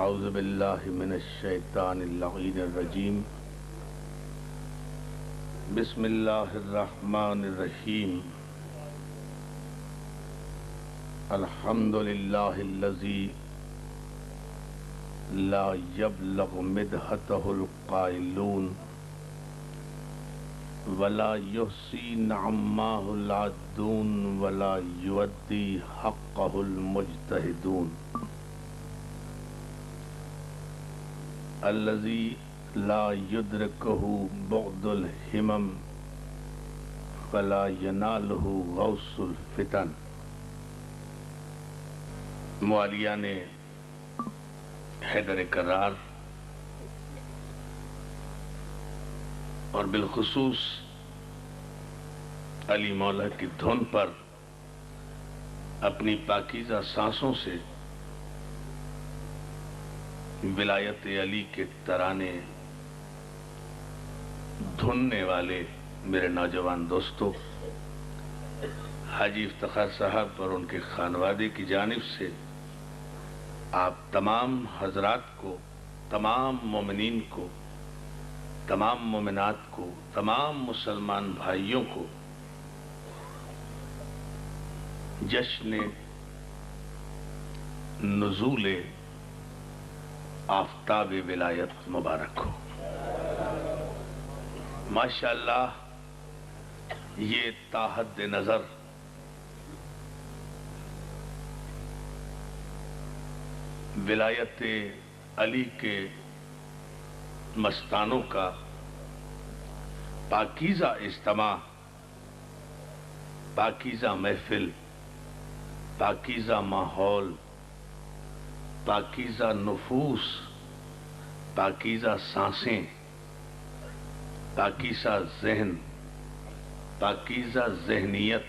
اعوذ باللہ من الشیطان اللعین الرجیم بسم اللہ الرحمن الرحیم الحمد للہ الذی لا یبلغ مدحتہ القائلون ولا یحصی نعماہ العادون ولا یؤدی حقہ المجتہدون الذی لا یدرکہ بعد الہمم فلا ینالہ غوث الفتن۔ موالیہ نے حیدر کرار اور بالخصوص علی مولا کی دھن پر اپنی پاکیزہ سانسوں سے ولایت علی کے ترانے دھننے والے میرے نوجوان دوستوں، حاجی افتخار صاحب اور ان کے خانوادے کی جانب سے آپ تمام حضرات کو، تمام مومنین کو، تمام مومنات کو، تمام مسلمان بھائیوں کو جشن نزول آفتاب ولایت مبارک ہو۔ ماشاءاللہ یہ تا حد نظر ولایت علی کے مستانوں کا پاکیزہ اجتماع، پاکیزہ محفل، پاکیزہ ماحول، پاکیزہ نفوس، پاکیزہ سانسیں، پاکیزہ ذہن، پاکیزہ ذہنیت،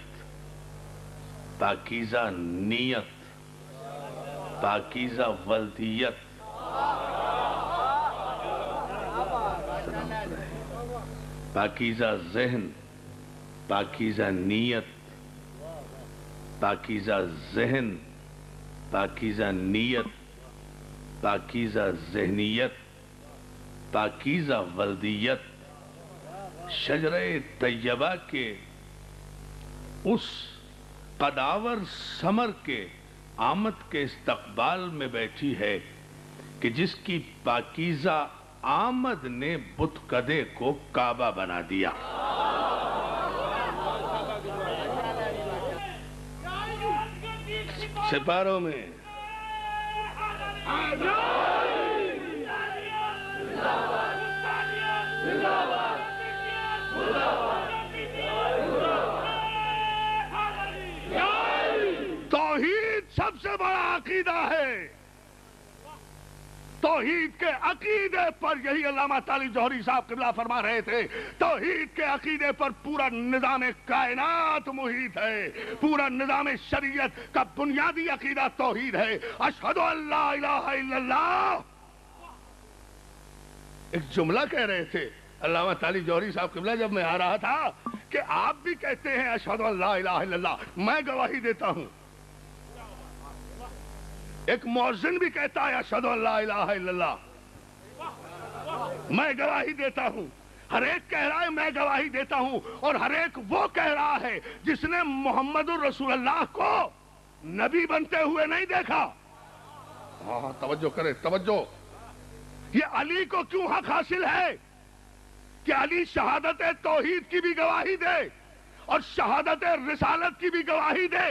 پاکیزہ نیت، پاکیزہ ولدیت، پاکیزہ ذہن، پاکیزہ نیت، پاکیزہ ذہن، پاکیزہ نیت، پاکیزہ ذہنیت، پاکیزہ ولدیت، شجرہ طیبہ کے اس قداور ثمر کے آمد کے استقبال میں بیٹھی ہے کہ جس کی پاکیزہ آمد نے بتکدے کو کعبہ بنا دیا۔ سپاروں میں توحید سب سے بڑا عقیدہ ہے۔ توحید کے عقیدے پر، یہی علامہ تعالی جوہری صاحب قبلہ فرما رہے تھے، توحید کے عقیدے پر پورا نظام کائنات محیط ہے، پورا نظام شریعت کا بنیادی عقیدہ توحید ہے۔ اشہد ان لا الہ الا اللہ۔ ایک جملہ کہہ رہے تھے علامہ تعالی جوہری صاحب قبلہ جب میں آ رہا تھا کہ آپ بھی کہتے ہیں اشہد ان لا الہ الا اللہ، میں گواہی دیتا ہوں۔ ایک مؤذن بھی کہتا ہے اشہد ان لا الہ الا اللہ، میں گواہی دیتا ہوں۔ ہر ایک کہہ رہا ہے میں گواہی دیتا ہوں، اور ہر ایک وہ کہہ رہا ہے جس نے محمد الرسول اللہ کو نبی بنتے ہوئے نہیں دیکھا۔ ہاں توجہ کرے، توجہ۔ یہ علی کو کیوں حق حاصل ہے کہ علی شہادت توحید کی بھی گواہی دے اور شہادت رسالت کی بھی گواہی دے؟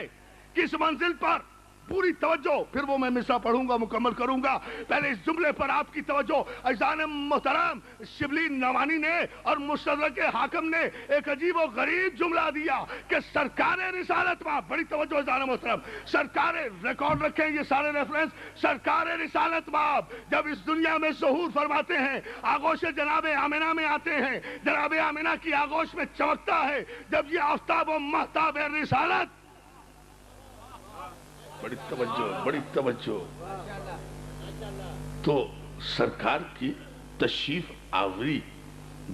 کس منزل پر؟ پوری توجہ، پھر وہ میں مصرع پڑھوں گا، مکمل کروں گا۔ پہلے اس جملے پر آپ کی توجہ۔ عزیزان محترم، شبلی نوانی نے اور مستدرک حاکم نے ایک عجیب و غریب جملہ دیا کہ سرکار رسالت مآب، بڑی توجہ عزیزان محترم، سرکار، ریکارڈ رکھیں یہ سارے ریفرنس، سرکار رسالت مآب جب اس دنیا میں ظہور فرماتے ہیں، آغوش جناب آمنہ میں آتے ہیں، جناب آمنہ کی آغوش میں چمکتا ہے جب یہ آفتاب و مہتاب رسالت۔ بڑی توجہ، بڑی توجہ۔ تو سرکار کی تشریف آوری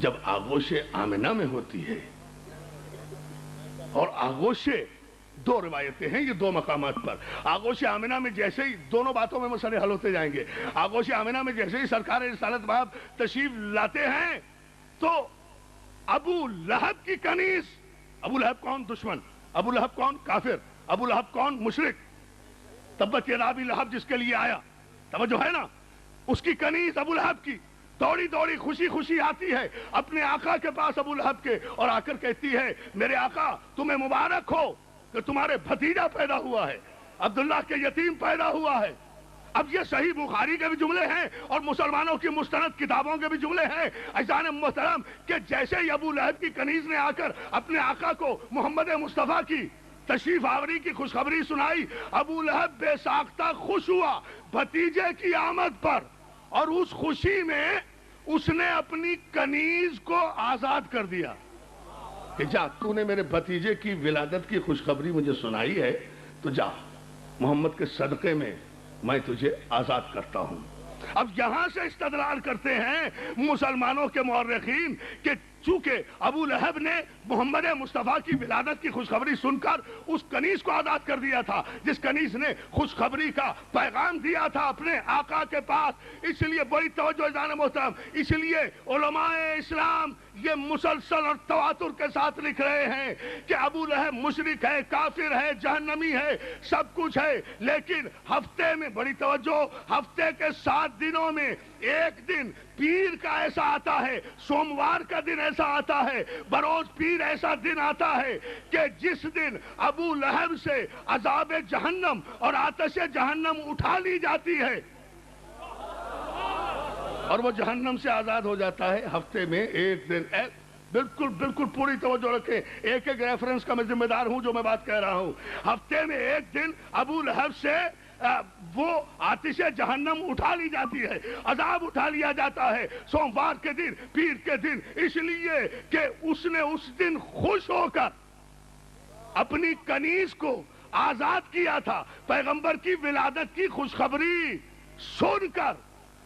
جب آغوش آمنہ میں ہوتی ہے اور آغوش دو روایتیں ہیں یہ دو مقامات پر. آغوش آمنہ میں جیسے ہی دونوں باتوں میں مسئلے حل ہوتے جائیں گے. آغوش آمنہ میں جیسے ہی سرکار رسالت باب تشریف لاتے ہیں تو ابو لہب کی کنیز. ابو لہب کون؟ دشمن. ابو لہب کون؟ کافر. ابو لہب کون؟ مشرک. تبت یدا ابی لہب جس کے لیے آیا, توجہ ہے نا, اس کی کنیز ابو لہب کی دوڑی دوڑی خوشی خوشی آتی ہے اپنے آقا کے پاس ابو لہب کے, اور آ کر کہتی ہے میرے آقا تمہیں مبارک ہو کہ تمہارے بھتیجا پیدا ہوا ہے, عبداللہ کے یتیم پیدا ہوا ہے. اب یہ صحیح بخاری کے بھی جملے ہیں اور مسلمانوں کی مستند کتابوں کے بھی جملے ہیں عزیزان محترم, کہ جیسے ہی ابو لہب کی کنیز نے آ کر اپنے آقا کو محمد مصطفیٰ کی تشریف آوری کی خوشخبری سنائی, ابو لہب بے ساختہ خوش ہوا بھتیجے کی آمد پر, اور اس خوشی میں اس نے اپنی کنیز کو آزاد کر دیا کہ جا تو نے میرے بھتیجے کی ولادت کی خوشخبری مجھے سنائی ہے تو جا محمد کے صدقے میں میں تجھے آزاد کرتا ہوں. اب یہاں سے استدلال کرتے ہیں مسلمانوں کے مورخین کہ چونکہ ابو لہب نے محمد مصطفیٰ کی ولادت کی خوشخبری سن کر اس کنیز کو آزاد کر دیا تھا جس کنیز نے خوشخبری کا پیغام دیا تھا اپنے آقا کے پاس. اس لیے بڑی توجہ عزیزان محترم, اس لیے علماء اسلام یہ مسلسل اور تواتر کے ساتھ لکھ رہے ہیں کہ ابو لہب مشرک ہے, کافر ہے, جہنمی ہے, سب کچھ ہے, لیکن ہفتے میں, بڑی توجہ, ہفتے کے 7 دنوں میں ایک دن پیر کا ایسا آتا ہے, سوموار کا دن ایسا آتا ہے, بروز پیر ایسا دن آتا ہے کہ جس دن ابو لہب سے عذاب جہنم اور آتش جہنم اٹھا لی جاتی ہے اور وہ جہنم سے آزاد ہو جاتا ہے. ہفتے میں ایک دن, بالکل بالکل پوری توجہ رکھیں, ایک ایک ریفرنس کا میں ذمہ دار ہوں جو میں بات کہہ رہا ہوں. ہفتے میں ایک دن ابو لہب سے وہ آتش جہنم اٹھا لی جاتی ہے, عذاب اٹھا لیا جاتا ہے سوموار کے دن, پیر کے دن, اس لیے کہ اس نے اس دن خوش ہو کر اپنی کنیز کو آزاد کیا تھا پیغمبر کی ولادت کی خوشخبری سن کر.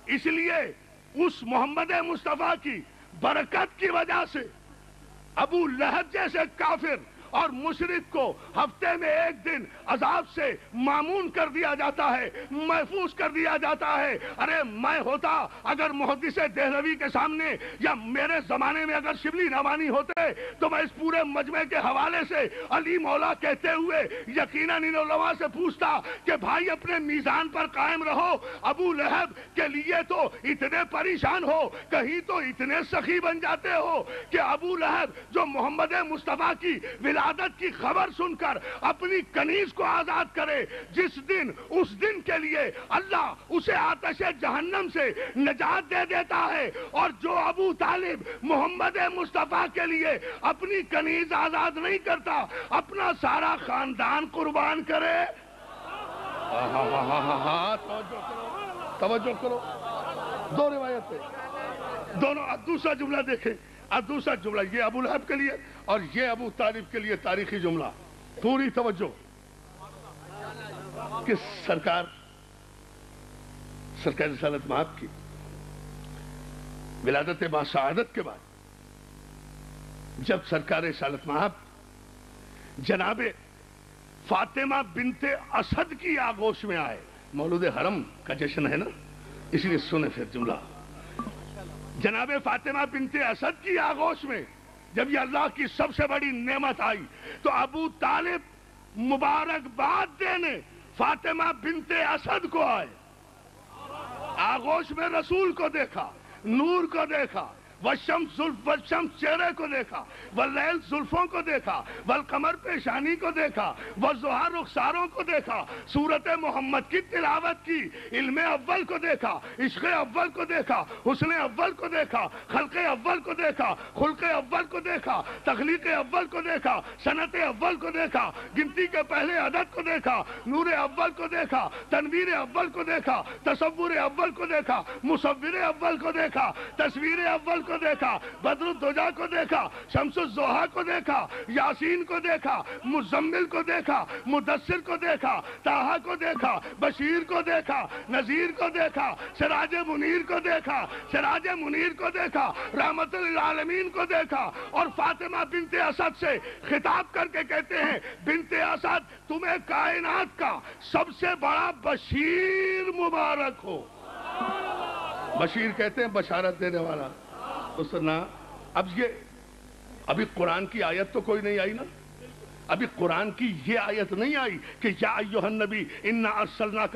اس لیے اس محمد مصطفیٰ کی برکت کی وجہ سے ابو لہب جیسے کافر اور مشرک کو ہفتے میں ایک دن عذاب سے معمون کر دیا جاتا ہے, محفوظ کر دیا جاتا ہے. ارے میں ہوتا اگر محدث دہلوی کے سامنے یا میرے زمانے میں اگر شبلی نعمانی ہوتے تو میں اس پورے مجمع کے حوالے سے علی مولا کہتے ہوئے یقیناً ان علماء سے پوچھتا کہ بھائی اپنے میزان پر قائم رہو. ابو لہب کے لیے تو اتنے پریشان ہو, کہیں تو اتنے سخی بن جاتے ہو کہ ابو لہب جو محمد مصطفیٰ کی ولادت کی خبر سن کر اپنی کنیز کو آزاد کرے, جس دن اس دن کے لیے اللہ اسے آتش جہنم سے نجات دے دیتا ہے, اور جو ابو طالب محمد مصطفیٰ کے لیے اپنی کنیز آزاد نہیں کرتا, اپنا سارا خاندان قربان کرے. توجہ کرو, دو روایتیں, دونوں. اب دوسرا جملہ دیکھیں, اب دوسرا جملہ یہ ابو لہب کے لیے اور یہ ابو طالب کے لیے تاریخی جملہ. پوری توجہ کہ سرکار رسالت مآب کی ولادت با سعادت کے بعد جب سرکار رسالت مآب جناب فاطمہ بنت اسد کی آغوش میں آئے, مولود حرم کا جشن ہے نا, اس لیے سنیں پھر جملہ. جناب فاطمہ بنت اسد کی آغوش میں جب یہ اللہ کی سب سے بڑی نعمت آئی تو ابو طالب مبارکباد دینے فاطمہ بنت اسد کو آئے. آغوش میں رسول کو دیکھا, نور کو دیکھا, والشمس چہرے کو دیکھا, واللیل زلفوں کو دیکھا, والقمر پیشانی کو دیکھا, والضحیٰ رخساروں کو دیکھا, سورت محمد کی تلاوت کی, علم اول کو دیکھا, عشق اول کو دیکھا, حسن اول کو دیکھا, خلق اول کو دیکھا, خلق اول کو دیکھا, تخلیق اول کو دیکھا, صنعت اول کو دیکھا, گنتی کے پہلے عدد کو دیکھا, نور اول کو دیکھا, تنویر اول کو دیکھا, تصور اول کو دیکھا, مصور اول کو دیکھا, تصویر اول کو کو دیکھا, بدر الدجا کو دیکھا, شمس الضحیٰ کو دیکھا, یاسین کو دیکھا, مزمل کو دیکھا, مدثر کو دیکھا, طٰہٰ کو دیکھا, بشیر کو دیکھا, نذیر کو دیکھا, سراج منیر کو دیکھا, سراج منیر کو دیکھا, رحمت للعالمین کو دیکھا, اور فاطمہ بنت اسد سے خطاب کر کے کہتے ہیں بنت اسد تمہیں کائنات کا سب سے بڑا بشیر مبارک ہو. بشیر کہتے ہیں بشارت دینے والا. تو سنا ابھی قرآن کی آیت تو کوئی نہیں آئی نا, ابھی قرآن کی یہ آیت نہیں آئی کہ یا ایھا النبی انا ارسلناک